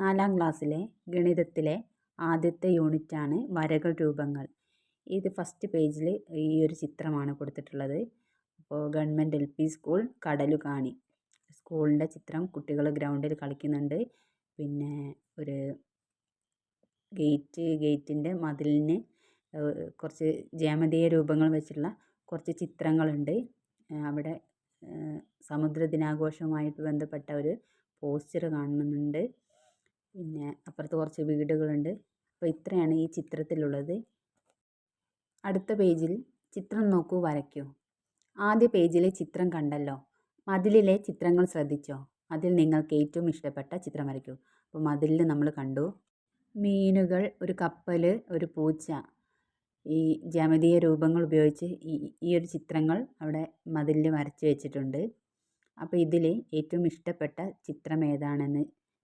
4ാം ക്ലാസ്സിലെ ഗണിതത്തിലെ ആദ്യത്തെ യൂണിറ്റാണ് വരകൾ രൂപങ്ങൾ. ഇത് ഫസ്റ്റ് പേജിൽ ഈ ഒരു ചിത്രമാണ് കൊടുത്തിട്ടുള്ളത്. അപ്പോൾ ഗവൺമെൻറ് LP സ്കൂൾ കടലുകാണി സ്കൂളിൻ്റെ ചിത്രം. കുട്ടികൾ ഗ്രൗണ്ടിൽ കളിക്കുന്നുണ്ട്. പിന്നെ ഒരു ഗേറ്റിൻ്റെ മതിലിന് കുറച്ച് ജ്യാമിതീയ രൂപങ്ങൾ വെച്ചുള്ള കുറച്ച് ചിത്രങ്ങളുണ്ട്. അവിടെ സമുദ്ര ദിനാഘോഷവുമായിട്ട് ബന്ധപ്പെട്ട ഒരു പോസ്റ്റർ കാണുന്നുണ്ട്. പിന്നെ അപ്പുറത്ത് കുറച്ച് വീടുകളുണ്ട്. അപ്പോൾ ഇത്രയാണ് ഈ ചിത്രത്തിലുള്ളത്. അടുത്ത പേജിൽ ചിത്രം നോക്കൂ, വരയ്ക്കൂ. ആദ്യ പേജിലെ ചിത്രം കണ്ടല്ലോ. മതിലിലെ ചിത്രങ്ങൾ ശ്രദ്ധിച്ചോ? അതിൽ നിങ്ങൾക്ക് ഏറ്റവും ഇഷ്ടപ്പെട്ട ചിത്രം വരയ്ക്കൂ. അപ്പോൾ മതിലിൽ നമ്മൾ കണ്ടു മീനുകൾ, ഒരു കപ്പൽ, ഒരു പൂച്ച. ഈ ജ്യാമിതീയ രൂപങ്ങൾ ഉപയോഗിച്ച് ഈ ഒരു ചിത്രങ്ങൾ അവിടെ മതിലിൽ വരച്ച് വെച്ചിട്ടുണ്ട്. അപ്പോൾ ഇതിൽ ഏറ്റവും ഇഷ്ടപ്പെട്ട ചിത്രം ഏതാണെന്ന്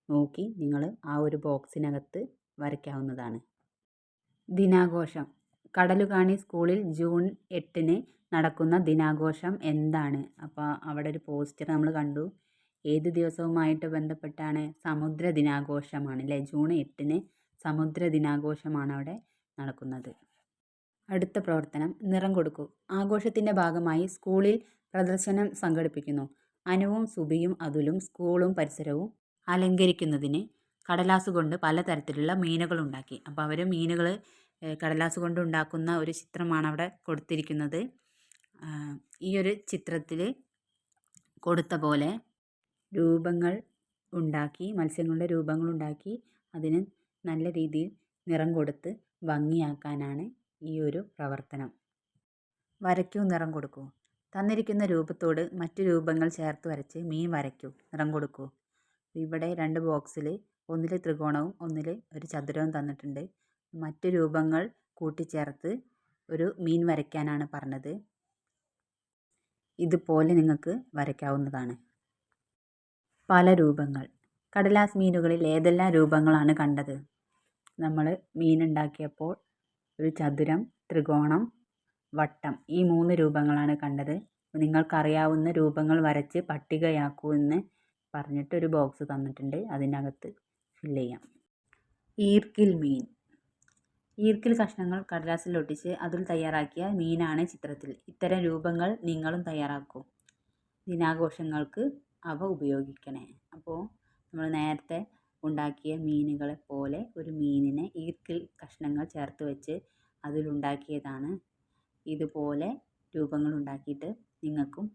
നോക്കി നിങ്ങൾ ആ ഒരു ബോക്സിനകത്ത് വരയ്ക്കാവുന്നതാണ്. ദിനാഘോഷം. കടലുകാണി സ്കൂളിൽ ജൂൺ 8-ന് നടക്കുന്ന ദിനാഘോഷം എന്താണ്? അപ്പോൾ അവിടെ ഒരു പോസ്റ്റർ നമ്മൾ കണ്ടു. ഏത് ദിവസവുമായിട്ട് ബന്ധപ്പെട്ടാണ്? സമുദ്ര ദിനാഘോഷമാണ് അല്ലേ? ജൂൺ 8-ന് സമുദ്ര ദിനാഘോഷമാണ് അവിടെ നടക്കുന്നത്. അടുത്ത പ്രവർത്തനം, നിറം കൊടുക്കൂ. ആഘോഷത്തിൻ്റെ ഭാഗമായി സ്കൂളിൽ പ്രദർശനം സംഘടിപ്പിക്കുന്നു. അനുവും സുബിയും അതുലും സ്കൂളും പരിസരവും അലങ്കരിക്കുന്നതിന് കടലാസ് കൊണ്ട് പലതരത്തിലുള്ള മീനുകൾ ഉണ്ടാക്കി. അപ്പോൾ അവർ മീനുകൾ കടലാസ് കൊണ്ട് ഉണ്ടാക്കുന്ന ഒരു ചിത്രമാണ് അവിടെ കൊടുത്തിരിക്കുന്നത്. ഈ ഒരു ചിത്രത്തിൽ കൊടുത്ത പോലെ രൂപങ്ങൾ ഉണ്ടാക്കി, മത്സ്യങ്ങളുടെ രൂപങ്ങൾ ഉണ്ടാക്കി അതിന് നല്ല രീതിയിൽ നിറം കൊടുത്ത് ഭംഗിയാക്കാനാണ് ഈ ഒരു പ്രവർത്തനം. വരയ്ക്കൂ, നിറം കൊടുക്കൂ. തന്നിരിക്കുന്ന രൂപത്തോട് മറ്റു രൂപങ്ങൾ ചേർത്ത് വരച്ച് മീൻ വരയ്ക്കൂ, നിറം കൊടുക്കൂ. ഇവിടെ 2 ബോക്സിൽ ഒന്നിൽ ത്രികോണവും ഒന്നിൽ ഒരു ചതുരവും തന്നിട്ടുണ്ട്. മറ്റു രൂപങ്ങൾ കൂട്ടിച്ചേർത്ത് ഒരു മീൻ വരയ്ക്കാനാണ് പറഞ്ഞത്. ഇതുപോലെ നിങ്ങൾക്ക് വരയ്ക്കാവുന്നതാണ്. പല രൂപങ്ങൾ. കടലാസ് മീനുകളിൽ ഏതെല്ലാം രൂപങ്ങളാണ് കണ്ടത്? നമ്മൾ മീൻ ഉണ്ടാക്കിയപ്പോൾ ഒരു ചതുരം, ത്രികോണം, വട്ടം, ഈ 3 രൂപങ്ങളാണ് കണ്ടത്. നിങ്ങൾക്കറിയാവുന്ന രൂപങ്ങൾ വരച്ച് പട്ടികയാക്കൂ എന്ന് പറഞ്ഞിട്ട് ഒരു ബോക്സ് തന്നിട്ടുണ്ട്. അതിനകത്ത് ഫില്ല് ചെയ്യാം. ഈർക്കിൽ മീൻ. ഈർക്കിൽ കഷ്ണങ്ങൾ കടലാസിൽ ഒട്ടിച്ച് അതിൽ തയ്യാറാക്കിയ മീനാണ് ചിത്രത്തിൽ. ഇത്തരം രൂപങ്ങൾ നിങ്ങളും തയ്യാറാക്കൂ. ദിനാഘോഷങ്ങൾക്ക് അവ ഉപയോഗിക്കണേ. അപ്പോൾ നമ്മൾ നേരത്തെ ഉണ്ടാക്കിയ മീനുകളെ പോലെ ഒരു മീനിനെ ഈർക്കിൽ കഷ്ണങ്ങൾ ചേർത്ത് വെച്ച് അതിലുണ്ടാക്കിയതാണ്. ഇതുപോലെ രൂപങ്ങൾ ഉണ്ടാക്കിയിട്ട് നിങ്ങൾക്കും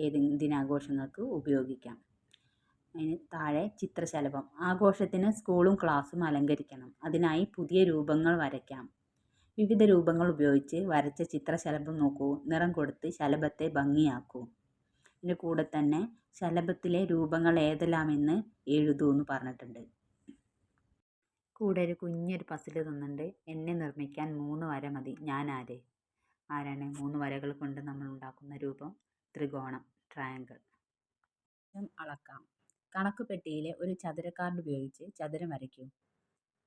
ഏതെങ്കിലും ദിനാഘോഷങ്ങൾക്ക് ഉപയോഗിക്കാം. അതിന് താഴെ ചിത്രശലഭം. ആഘോഷത്തിന് സ്കൂളും ക്ലാസ്സും അലങ്കരിക്കണം. അതിനായി പുതിയ രൂപങ്ങൾ വരയ്ക്കാം. വിവിധ രൂപങ്ങൾ ഉപയോഗിച്ച് വരച്ച ചിത്രശലഭം നോക്കൂ. നിറം കൊടുത്ത് ശലഭത്തെ ഭംഗിയാക്കൂ. ഇതിൻ്റെ കൂടെ തന്നെ ശലഭത്തിലെ രൂപങ്ങൾ ഏതെല്ലാമെന്ന് എഴുതൂ എന്ന് പറഞ്ഞിട്ടുണ്ട്. കൂടെ ഒരു കുഞ്ഞൊരു പസിൽ തന്നിട്ടുണ്ട്. എന്നെ നിർമ്മിക്കാൻ 3 വര മതി, ഞാൻ ആര്? ആരാണ്? 3 വരകൾ കൊണ്ട് നമ്മൾ ഉണ്ടാക്കുന്ന രൂപം ത്രികോണം, ട്രയാങ്കിൾ. അളക്കാം. കണക്ക് പെട്ടിയിലെ ഒരു ചതുര കാർഡ് ഉപയോഗിച്ച് ചതുരം വരയ്ക്കൂ.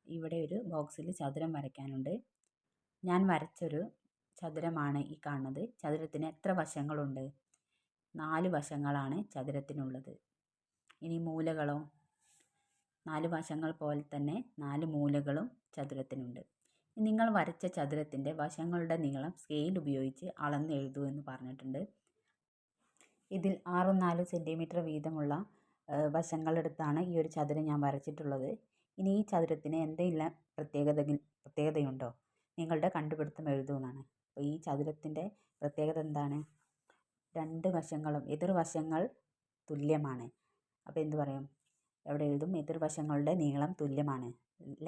ഇവിടെ ഒരു ബോക്സിൽ ചതുരം വരയ്ക്കാനുണ്ട്. ഞാൻ വരച്ചൊരു ചതുരമാണ് ഈ കാണുന്നത്. ചതുരത്തിന് എത്ര വശങ്ങളുണ്ട്? 4 വശങ്ങളാണ് ചതുരത്തിനുള്ളത്. ഇനി മൂലകളോ? 4 വശങ്ങൾ പോലെ തന്നെ 4 മൂലകളും ചതുരത്തിനുണ്ട്. നിങ്ങൾ വരച്ച ചതുരത്തിൻ്റെ വശങ്ങളുടെ നീളം സ്കെയിൽ ഉപയോഗിച്ച് അളന്ന് എഴുതൂ എന്ന് പറഞ്ഞിട്ടുണ്ട്. ഇതിൽ 6ഉം 4 സെൻറ്റിമീറ്റർ വീതമുള്ള വശങ്ങളെടുത്താണ് ഈ ഒരു ചതുരം ഞാൻ വരച്ചിട്ടുള്ളത്. ഇനി ഈ ചതുരത്തിന് എന്തെല്ലാം പ്രത്യേകതയുണ്ടോ? നിങ്ങളുടെ കണ്ടുപിടുത്തം എഴുതുമെന്നാണ്. അപ്പോൾ ഈ ചതുരത്തിൻ്റെ പ്രത്യേകത എന്താണ്? 2 വശങ്ങളും എതിർവശങ്ങൾ തുല്യമാണ്. അപ്പോൾ എന്ത് പറയും? എവിടെ എഴുതും? എതിർവശങ്ങളുടെ നീളം തുല്യമാണ്.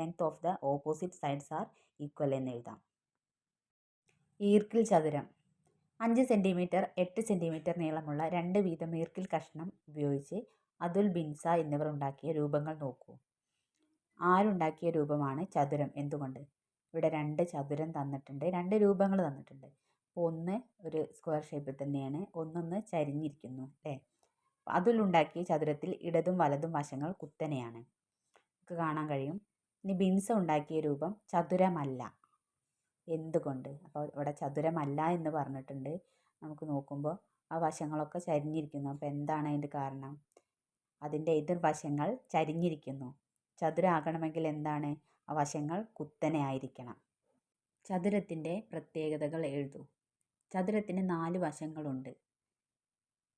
Length of the opposite sides are equal എന്ന് എഴുതാം. ഈർക്കിൽ ചതുരം. 5 സെൻറ്റിമീറ്റർ 8 സെൻറ്റിമീറ്റർ നീളമുള്ള 2 വീതം ഈർക്കിൽ കഷ്ണം ഉപയോഗിച്ച് അതുൽ, ബിൻസ എന്നിവർ ഉണ്ടാക്കിയ രൂപങ്ങൾ നോക്കൂ. ആരുണ്ടാക്കിയ രൂപമാണ് ചതുരം? എന്തുകൊണ്ട്? ഇവിടെ 2 ചതുരം തന്നിട്ടുണ്ട്, 2 രൂപങ്ങൾ തന്നിട്ടുണ്ട്. അപ്പോൾ ഒന്ന് ഒരു സ്ക്വയർ ഷേപ്പിൽ തന്നെയാണ്, ഒന്നൊന്ന് ചരിഞ്ഞിരിക്കുന്നു അല്ലേ? അതുലുണ്ടാക്കിയ ചതുരത്തിൽ ഇടതും വലതും വശങ്ങൾ കുത്തനെയാണ്, നമുക്ക് കാണാൻ കഴിയും. ഇനി ബിൻസ ഉണ്ടാക്കിയ രൂപം ചതുരമല്ല. എന്തുകൊണ്ട്? അപ്പോൾ ഇവിടെ ചതുരമല്ല എന്ന് പറഞ്ഞിട്ടുണ്ട്. നമുക്ക് നോക്കുമ്പോൾ ആ വശങ്ങളൊക്കെ ചരിഞ്ഞിരിക്കുന്നു. അപ്പോൾ എന്താണ് അതിൻ്റെ കാരണം? അതിൻ്റെ എതിർവശങ്ങൾ ചരിഞ്ഞിരിക്കുന്നു. ചതുരമാകണമെങ്കിൽ എന്താണ്? ആ വശങ്ങൾ കുത്തനെ ആയിരിക്കണം. ചതുരത്തിൻ്റെ പ്രത്യേകതകൾ എഴുതൂ. ചതുരത്തിന് 4 വശങ്ങളുണ്ട്.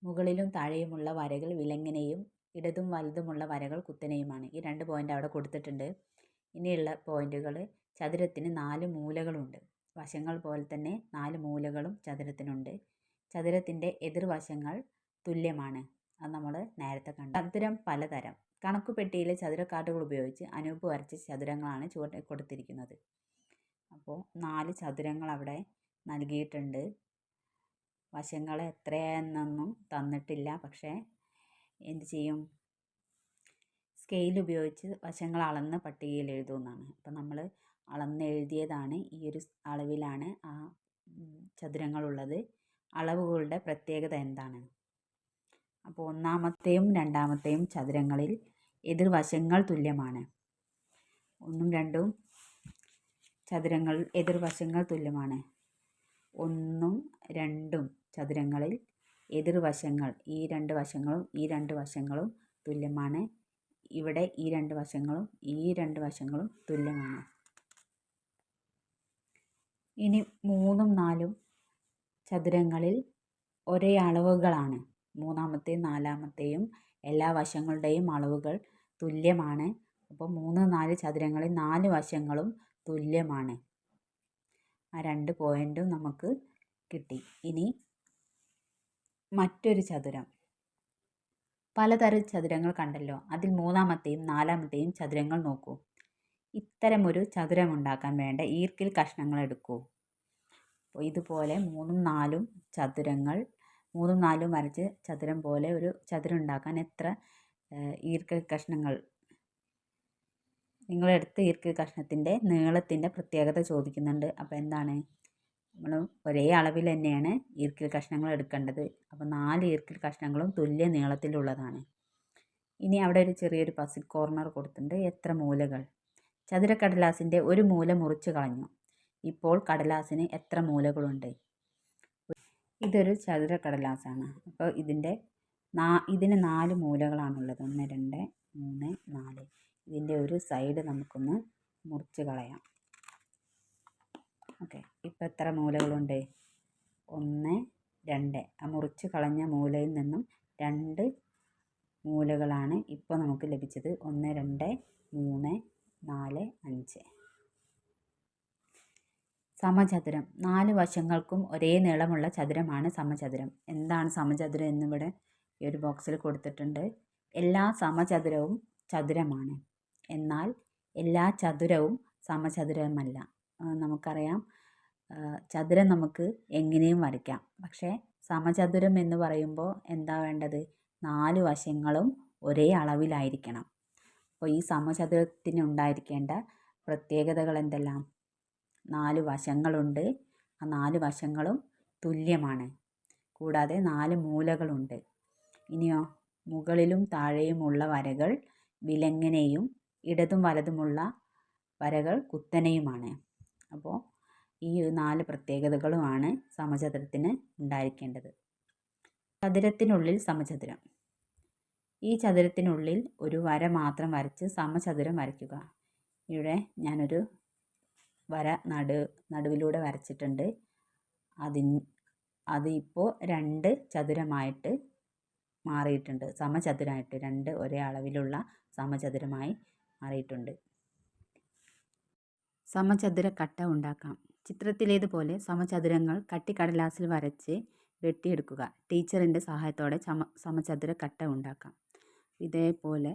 മുകളിലും താഴെയുമുള്ള വരകൾ വിലങ്ങനെയും ഇടതും വലതുമുള്ള വരകൾ കുത്തനെയുമാണ്. ഈ 2 പോയിന്റ് അവിടെ കൊടുത്തിട്ടുണ്ട്. ഇനിയുള്ള പോയിന്റുകൾ, ചതുരത്തിന് 4 മൂലകളുണ്ട്. വശങ്ങൾ പോലെ തന്നെ 4 മൂലകളും ചതുരത്തിനുണ്ട്. ചതുരത്തിൻ്റെ എതിർവശങ്ങൾ തുല്യമാണ്. അത് നമ്മൾ നേരത്തെ കണ്ടു. ചതുരം പലതരം. കണക്കുപെട്ടിയിലെ ചതുരക്കാർഡുകൾ ഉപയോഗിച്ച് അനൂപ് വരച്ച ചതുരങ്ങളാണ് ചുവടെ കൊടുത്തിരിക്കുന്നത്. അപ്പോൾ 4 ചതുരങ്ങൾ അവിടെ നൽകിയിട്ടുണ്ട്. വശങ്ങൾ എത്രയെന്നൊന്നും തന്നിട്ടില്ല. പക്ഷേ എന്ത് ചെയ്യും? സ്കെയിൽ ഉപയോഗിച്ച് വശങ്ങൾ അളന്ന് പട്ടികയിൽ എഴുതുമെന്നാണ്. അപ്പം നമ്മൾ അളന്ന് എഴുതിയതാണ്. ഈ ഒരു അളവിലാണ് ആ ചതുരങ്ങളുള്ളത്. അളവുകളുടെ പ്രത്യേകത എന്താണ്? അപ്പോൾ ഒന്നാമത്തെയും രണ്ടാമത്തെയും ചതുരങ്ങളിൽ എതിർവശങ്ങൾ തുല്യമാണ്. 1ഉം 2ഉം ചതുരങ്ങൾ എതിർവശങ്ങൾ തുല്യമാണ്. 1ഉം 2ഉം ചതുരങ്ങളിൽ എതിർവശങ്ങൾ, ഈ 2 വശങ്ങളും ഈ 2 വശങ്ങളും തുല്യമാണ്. ഇവിടെ ഈ 2 വശങ്ങളും ഈ 2 വശങ്ങളും തുല്യമാണ്. ഇനി 3ഉം 4ഉം ചതുരങ്ങളിൽ ഒരേ അളവുകളാണ്. മൂന്നാമത്തെയും നാലാമത്തെയും എല്ലാ വശങ്ങളുടെയും അളവുകൾ തുല്യമാണ്. അപ്പോൾ 3, 4 ചതുരങ്ങളിൽ 4 വശങ്ങളും തുല്യമാണ്. ആ 2 പോയിന്റും നമുക്ക് കിട്ടി. ഇനി മറ്റൊരു ചതുരം. പലതരം ചതുരങ്ങൾ കണ്ടല്ലോ. അതിൽ മൂന്നാമത്തെയും നാലാമത്തെയും ചതുരങ്ങൾ നോക്കൂ. ഇത്തരമൊരു ചതുരം ഉണ്ടാക്കാൻ വേണ്ട ഈർക്കിൽ കഷ്ണങ്ങൾ എടുക്കൂ. അപ്പോൾ ഇതുപോലെ 3ഉം 4ഉം ചതുരങ്ങൾ, 3ഉം 4ഉം വരച്ച് ചതുരം പോലെ ഒരു ചതുരം ഉണ്ടാക്കാൻ എത്ര ഈർക്കിൽ കഷ്ണങ്ങൾ? നിങ്ങളെടുത്ത ഈർക്കിൽ കഷ്ണത്തിൻ്റെ നീളത്തിൻ്റെ പ്രത്യേകത ചോദിക്കുന്നുണ്ട്. അപ്പോൾ എന്താണ്? നമ്മൾ ഒരേ അളവിൽ തന്നെയാണ് ഈർക്കിൽ കഷ്ണങ്ങൾ എടുക്കേണ്ടത്. അപ്പോൾ 4 ഈർക്കിൽ കഷ്ണങ്ങളും തുല്യ നീളത്തിലുള്ളതാണ്. ഇനി അവിടെ ഒരു ചെറിയൊരു പസിൽ കോർണർ കൊടുത്തിട്ടുണ്ട്. എത്ര മൂലകൾ? ചതുരക്കടലാസിൻ്റെ ഒരു മൂല മുറിച്ച് കളഞ്ഞു. ഇപ്പോൾ കടലാസിന് എത്ര മൂലകളുണ്ട്? ഇതൊരു ചതുരക്കടലാസാണ്. അപ്പോൾ ഇതിന് 4 മൂലകളാണുള്ളത്. 1, 2, 3, 4. ഇതിൻ്റെ ഒരു സൈഡ് നമുക്കൊന്ന് മുറിച്ച് കളയാം. ഓക്കെ, ഇപ്പോൾ എത്ര മൂലകളുണ്ട്? 1, 2. ആ മുറിച്ച് കളഞ്ഞ മൂലയിൽ നിന്നും 2 മൂലകളാണ് ഇപ്പോൾ നമുക്ക് ലഭിച്ചത്. 1, 2, 3, 4, 5. സമചതുരം. 4 വശങ്ങൾക്കും ഒരേ നീളമുള്ള ചതുരമാണ് സമചതുരം. എന്താണ് സമചതുരം എന്നിവിടെ ഈ ഒരു ബോക്സിൽ കൊടുത്തിട്ടുണ്ട്. എല്ലാ സമചതുരവും ചതുരമാണ്. എന്നാൽ എല്ലാ ചതുരവും സമചതുരമല്ല. നമുക്കറിയാം, ചതുരം നമുക്ക് എങ്ങനെയും വരയ്ക്കാം. പക്ഷേ സമചതുരം എന്ന് പറയുമ്പോൾ എന്താ വേണ്ടത്? 4 വശങ്ങളും ഒരേ അളവിലായിരിക്കണം. അപ്പോൾ ഈ സമചതുരത്തിന് ഉണ്ടായിരിക്കേണ്ട പ്രത്യേകതകൾ എന്തെല്ലാം? 4 വശങ്ങളുണ്ട്. ആ 4 വശങ്ങളും തുല്യമാണ്. കൂടാതെ 4 മൂലകളുണ്ട്. ഇനിയോ, മുകളിലും താഴെയുമുള്ള വരകൾ വിലങ്ങനെയും ഇടതും വലതുമുള്ള വരകൾ കുത്തനെയുമാണ്. അപ്പോൾ ഈ 4 പ്രത്യേകതകളുമാണ് സമചതുരത്തിന് ഉണ്ടായിരിക്കേണ്ടത്. ചതുരത്തിനുള്ളിൽ സമചതുരം. ഈ ചതുരത്തിനുള്ളിൽ ഒരു വര മാത്രം വരച്ച് സമചതുരം വരയ്ക്കുക. ഇവിടെ ഞാനൊരു വര നടുവിലൂടെ വരച്ചിട്ടുണ്ട്. അത് ഇപ്പോൾ 2 ചതുരമായിട്ട് മാറിയിട്ടുണ്ട്. സമചതുരമായിട്ട് 2 ഒരേ അളവിലുള്ള സമചതുരമായി മാറിയിട്ടുണ്ട്. സമചതുര കട്ട ഉണ്ടാക്കാം. ചിത്രത്തിലേതുപോലെ സമചതുരങ്ങൾ കട്ടിക്കടലാസിൽ വരച്ച് വെട്ടിയെടുക്കുക. ടീച്ചറിൻ്റെ സഹായത്തോടെ സമചതുര കട്ട ഉണ്ടാക്കാം. ഇതേപോലെ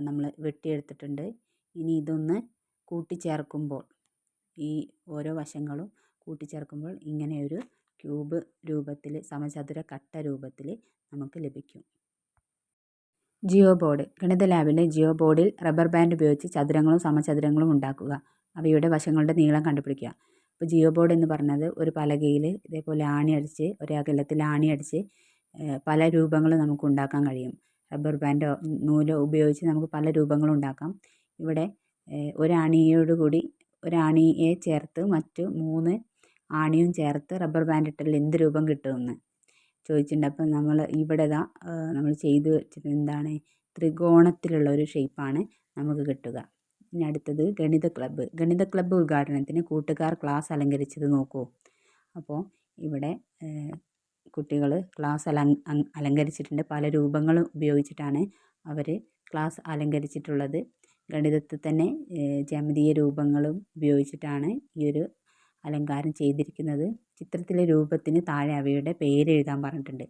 നമ്മൾ വെട്ടിയെടുത്തിട്ടുണ്ട്. ഇനി ഇതൊന്ന് കൂട്ടിച്ചേർക്കുമ്പോൾ, ഈ ഓരോ വശങ്ങളും കൂട്ടിച്ചേർക്കുമ്പോൾ ഇങ്ങനെയൊരു ക്യൂബ് രൂപത്തിൽ, സമചതുര കട്ട രൂപത്തിൽ നമുക്ക് ലഭിക്കും. ജിയോ ബോർഡ്. ഗണിത ലാബിലെ ജിയോ ബോർഡിൽ റബ്ബർ ബാൻഡ് ഉപയോഗിച്ച് ചതുരങ്ങളും സമചതുരങ്ങളും ഉണ്ടാക്കുക. അവയുടെ വശങ്ങളുടെ നീളം കണ്ടുപിടിക്കുക. അപ്പോൾ ജിയോ ബോർഡ് എന്ന് പറഞ്ഞത് ഒരു പലകയിൽ ഇതേപോലെ ആണി അടിച്ച്, ഒരകലത്തിൽ ആണി അടിച്ച് പല രൂപങ്ങളും നമുക്ക് ഉണ്ടാക്കാൻ കഴിയും. റബ്ബർ ബാൻഡോ നൂലോ ഉപയോഗിച്ച് നമുക്ക് പല രൂപങ്ങളും ഉണ്ടാക്കാം. ഇവിടെ ഒരാണിയെ ചേർത്ത് മറ്റു 3 ആണിയും ചേർത്ത് റബ്ബർ ബാൻഡ് ഇട്ടാൽ എന്ത് രൂപം കിട്ടുമെന്ന് ചോദിച്ചിട്ടുണ്ട്. അപ്പം നമ്മൾ ഇവിടെ നമ്മൾ ചെയ്ത് വെച്ചിട്ട് എന്താണ്? ത്രികോണത്തിലുള്ള ഒരു ഷേപ്പാണ് നമുക്ക് കിട്ടുക. ഇനി അടുത്തത് ഗണിത ക്ലബ്ബ്. ഗണിത ക്ലബ്ബ് ഉദ്ഘാടനത്തിന് കൂട്ടുകാർ ക്ലാസ് അലങ്കരിച്ചത് നോക്കൂ. അപ്പോൾ ഇവിടെ കുട്ടികൾ ക്ലാസ് അലങ്കരിച്ചിട്ടുണ്ട്. പല രൂപങ്ങൾ ഉപയോഗിച്ചിട്ടാണ് അവർ ക്ലാസ് അലങ്കരിച്ചിട്ടുള്ളത്. ഗണിതത്തിൽ തന്നെ ജ്യാമിതീയ രൂപങ്ങളും ഉപയോഗിച്ചിട്ടാണ് ഈ ഒരു അലങ്കാരം ചെയ്തിരിക്കുന്നത്. ചിത്രത്തിലെ രൂപത്തിന് താഴെ അവയുടെ പേര് എഴുതാൻ പറഞ്ഞിട്ടുണ്ട്.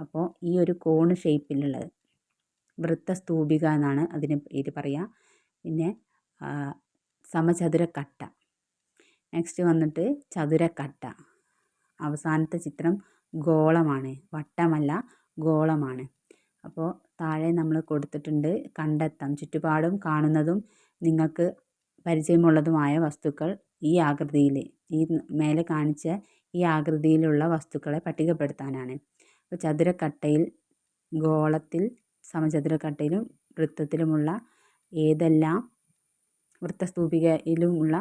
അപ്പോൾ ഈ ഒരു കോണ് ഷേപ്പിലുള്ളത് വൃത്തസ്തൂപിക എന്നാണ് അതിന് പേര് പറയുക. പിന്നെ സമചതുരക്കട്ട, നെക്സ്റ്റ് വന്നിട്ട് ചതുരക്കട്ട, അവസാനത്തെ ചിത്രം ഗോളമാണ്, വട്ടമല്ല ഗോളമാണ്. അപ്പോൾ താഴെ നമ്മൾ കൊടുത്തിട്ടുണ്ട് കണ്ടെത്താം. ചുറ്റുപാടും കാണുന്നതും നിങ്ങൾക്ക് പരിചയമുള്ളതുമായ വസ്തുക്കൾ ഈ ആകൃതിയിൽ, ഈ മേലെ കാണിച്ച ഈ ആകൃതിയിലുള്ള വസ്തുക്കളെ പട്ടികപ്പെടുത്താനാണ്. അപ്പോൾ ചതുരക്കട്ടയിൽ, ഗോളത്തിൽ, സമചതുരക്കട്ടയിലും വൃത്തത്തിലുമുള്ള ഏതെല്ലാം, വൃത്തസ്തൂപികയിലുമുള്ള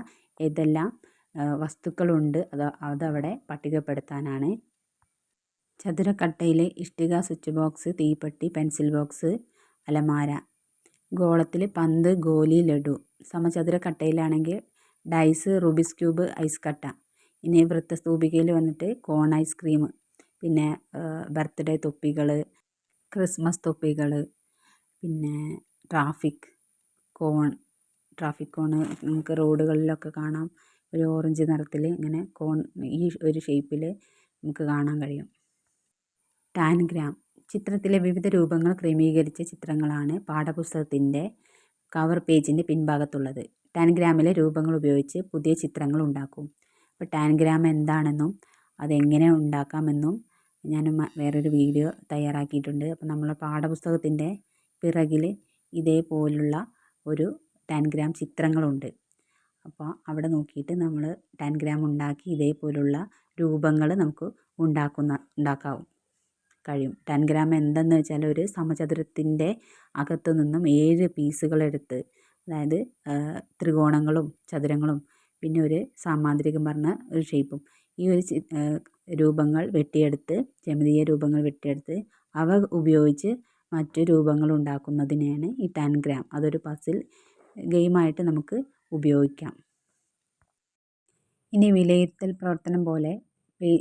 ഏതെല്ലാം വസ്തുക്കളുണ്ട് അതവിടെ പട്ടികപ്പെടുത്താനാണ്. ചതുരക്കട്ടയിൽ ഇഷ്ടിക, സ്വിച്ച് ബോക്സ്, തീപ്പെട്ടി, പെൻസിൽ ബോക്സ്, അലമാര. ഗോളത്തിൽ പന്ത്, ഗോലി, ലഡു. സമചതുരക്കട്ടയിലാണെങ്കിൽ ഡൈസ്, റൂബിക്സ് ക്യൂബ്, ഐസ് കട്ട. ഇനി വൃത്തസ്തൂപികയിൽ വന്നിട്ട് കോൺ ഐസ്ക്രീം, പിന്നെ ബർത്ത്ഡേ തൊപ്പികൾ, ക്രിസ്മസ് തൊപ്പികൾ, പിന്നെ ട്രാഫിക് കോൺ നമുക്ക് റോഡുകളിലൊക്കെ കാണാം. ഒരു ഓറഞ്ച് നിറത്തിൽ ഇങ്ങനെ കോൺ ഈ ഒരു ഷേപ്പിൽ നമുക്ക് കാണാൻ കഴിയും. ടാൻഗ്രാം. ചിത്രത്തിലെ വിവിധ രൂപങ്ങൾ ക്രമീകരിച്ച ചിത്രങ്ങളാണ് പാഠപുസ്തകത്തിൻ്റെ കവർ പേജിൻ്റെ പിൻഭാഗത്തുള്ളത്. ടാൻഗ്രാമിലെ രൂപങ്ങൾ ഉപയോഗിച്ച് പുതിയ ചിത്രങ്ങൾ ഉണ്ടാക്കും. അപ്പോൾ ടാൻഗ്രാം എന്താണെന്നും അതെങ്ങനെ ഉണ്ടാക്കാമെന്നും ഞാൻ വേറൊരു വീഡിയോ തയ്യാറാക്കിയിട്ടുണ്ട്. അപ്പോൾ നമ്മളെ പാഠപുസ്തകത്തിൻ്റെ പിറകിൽ ഇതേപോലുള്ള ഒരു ടാൻഗ്രാം ചിത്രങ്ങളുണ്ട്. അപ്പോൾ അവിടെ നോക്കിയിട്ട് നമ്മൾ ടാൻഗ്രാം ഉണ്ടാക്കി ഇതേപോലുള്ള രൂപങ്ങൾ നമുക്ക് ഉണ്ടാക്കാവും കഴിയും. ടാൻഗ്രാം എന്തെന്ന് വെച്ചാൽ ഒരു സമചതുരത്തിൻ്റെ അകത്തു നിന്നും 7 പീസുകളെടുത്ത്, അതായത് ത്രികോണങ്ങളും ചതുരങ്ങളും പിന്നെ ഒരു സാമാന്തരികം പറഞ്ഞ ഒരു ഷേപ്പും, ഈ ഒരു രൂപങ്ങൾ വെട്ടിയെടുത്ത്, ജ്യാമിതീയ രൂപങ്ങൾ വെട്ടിയെടുത്ത് അവ ഉപയോഗിച്ച് മറ്റു രൂപങ്ങൾ ഉണ്ടാക്കുന്നതിനെയാണ് ഈ ടാൻഗ്രാം. അതൊരു പസിൽ ഗെയിമായിട്ട് നമുക്ക് ഉപയോഗിക്കാം. ഇനി വിലയിരുത്തൽ പ്രവർത്തനം പോലെ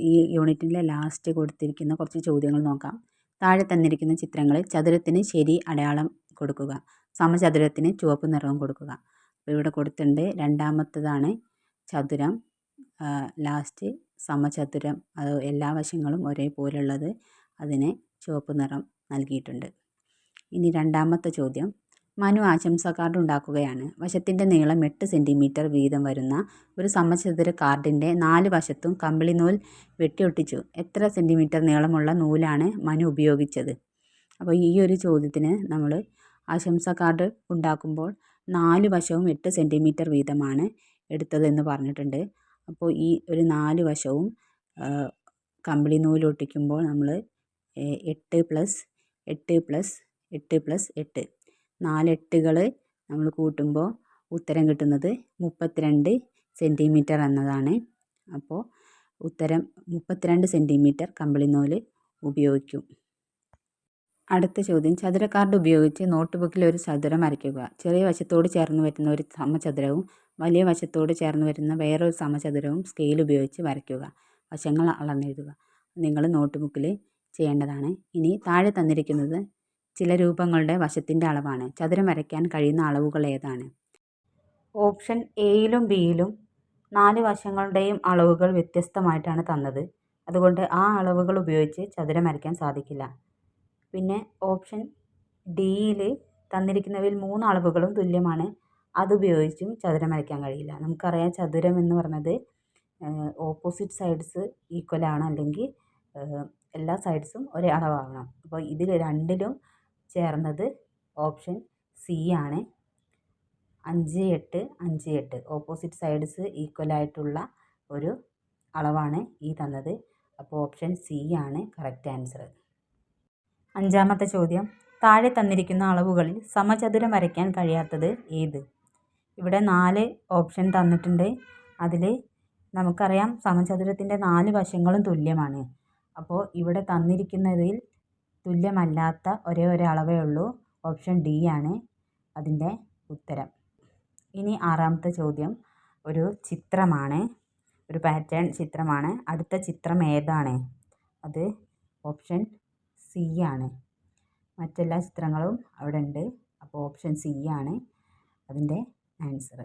ഈ യൂണിറ്റിൻ്റെ ലാസ്റ്റ് കൊടുത്തിരിക്കുന്ന കുറച്ച് ചോദ്യങ്ങൾ നോക്കാം. താഴെ തന്നിരിക്കുന്ന ചിത്രങ്ങളിൽ ചതുരത്തിന് ശരി അടയാളം കൊടുക്കുക, സമചതുരത്തിന് ചുവപ്പ് നിറവും കൊടുക്കുക. അപ്പോൾ ഇവിടെ കൊടുത്തിട്ടുണ്ട്. രണ്ടാമത്തതാണ് ചതുരം, ലാസ്റ്റ് സമചതുരം, അത് എല്ലാ വശങ്ങളും ഒരേപോലുള്ളത്, അതിന് ചുവപ്പ് നിറം നൽകിയിട്ടുണ്ട്. ഇനി രണ്ടാമത്തെ ചോദ്യം, മനു ആശംസാ കാർഡ് ഉണ്ടാക്കുകയാണ്. വശത്തിൻ്റെ നീളം 8 സെൻറ്റിമീറ്റർ വീതം വരുന്ന ഒരു സമചതുര കാർഡിൻ്റെ 4 വശത്തും കമ്പിളി നൂൽ വെട്ടിയൊട്ടിച്ചു. എത്ര സെൻറ്റിമീറ്റർ നീളമുള്ള നൂലാണ് മനു ഉപയോഗിച്ചത്? അപ്പോൾ ഈ ഒരു ചോദ്യത്തിന് നമ്മൾ ആശംസാ കാർഡ് ഉണ്ടാക്കുമ്പോൾ 4 വശവും 8 സെൻറ്റിമീറ്റർ വീതമാണ് എടുത്തതെന്ന് പറഞ്ഞിട്ടുണ്ട്. അപ്പോൾ ഈ ഒരു 4 വശവും കമ്പിളി നൂൽ ഒട്ടിക്കുമ്പോൾ നമ്മൾ 8 + 8 + 8 + 8 4 8കൾ നമ്മൾ കൂട്ടുമ്പോൾ ഉത്തരം കിട്ടുന്നത് 32 സെൻറ്റിമീറ്റർ എന്നതാണ്. അപ്പോൾ ഉത്തരം 32 സെൻറ്റിമീറ്റർ കമ്പിളി നൂൽ ഉപയോഗിക്കും. അടുത്ത ചോദ്യം, ചതുര കാർഡ് ഉപയോഗിച്ച് നോട്ട് ബുക്കിൽ ഒരു ചതുരം വരയ്ക്കുക. ചെറിയ വശത്തോട് ചേർന്ന് വരുന്ന ഒരു സമചതുരവും വലിയ വശത്തോട് ചേർന്ന് വരുന്ന വേറൊരു സമചതുരവും സ്കെയിൽ ഉപയോഗിച്ച് വരയ്ക്കുക. വശങ്ങൾ അളന്നെഴുതുക. നിങ്ങൾ നോട്ട് ബുക്കിൽ ചെയ്യേണ്ടതാണ്. ഇനി താഴെ തന്നിരിക്കുന്നത് ചില രൂപങ്ങളുടെ വശത്തിൻ്റെ അളവാണ്. ചതുരം വരയ്ക്കാൻ കഴിയുന്ന അളവുകൾ ഏതാണ്? ഓപ്ഷൻ എയിലും ബിയിലും 4 വശങ്ങളുടെയും അളവുകൾ വ്യത്യസ്തമായിട്ടാണ് തന്നത്. അതുകൊണ്ട് ആ അളവുകൾ ഉപയോഗിച്ച് ചതുരം വരയ്ക്കാൻ സാധിക്കില്ല. പിന്നെ ഓപ്ഷൻ ഡിയിൽ തന്നിരിക്കുന്നവയിൽ 3 അളവുകളും തുല്യമാണ്. അതുപയോഗിച്ചും ചതുരം വരയ്ക്കാൻ കഴിയില്ല. നമുക്കറിയാം ചതുരം എന്ന് പറഞ്ഞത് ഓപ്പോസിറ്റ് സൈഡ്സ് ഈക്വലാണ്, അല്ലെങ്കിൽ എല്ലാ സൈഡ്സും ഒരേ അളവാകണം. അപ്പോൾ ഇതിൽ രണ്ടിലും ചേർന്നത് ഓപ്ഷൻ സി ആണ്. 5 8 5 8 ഓപ്പോസിറ്റ് സൈഡ്സ് ഈക്വലായിട്ടുള്ള ഒരു അളവാണ് ഈ തന്നത്. അപ്പോൾ ഓപ്ഷൻ സി ആണ് കറക്റ്റ് ആൻസർ. അഞ്ചാമത്തെ ചോദ്യം, താഴെ തന്നിരിക്കുന്ന അളവുകളിൽ സമചതുരം വരയ്ക്കാൻ കഴിയാത്തത് ഏത്? ഇവിടെ 4 ഓപ്ഷൻ തന്നിട്ടുണ്ട്. അതിൽ നമുക്കറിയാം സമചതുരത്തിൻ്റെ 4 വശങ്ങളും തുല്യമാണ്. അപ്പോൾ ഇവിടെ തന്നിരിക്കുന്നതിൽ തുല്യമല്ലാത്ത ഒരേ ഒരു അളവേ ഉള്ളൂ. ഓപ്ഷൻ ഡി ആണ് അതിൻ്റെ ഉത്തരം. ഇനി ആറാമത്തെ ചോദ്യം ഒരു ചിത്രമാണ്, ഒരു പാറ്റേൺ ചിത്രമാണ്. അടുത്ത ചിത്രം ഏതാണ്? അത് ഓപ്ഷൻ സി ആണ്. മറ്റെല്ലാ ചിത്രങ്ങളും അവിടെ ഉണ്ട്. അപ്പോൾ ഓപ്ഷൻ സി ആണ് അതിൻ്റെ ആൻസർ.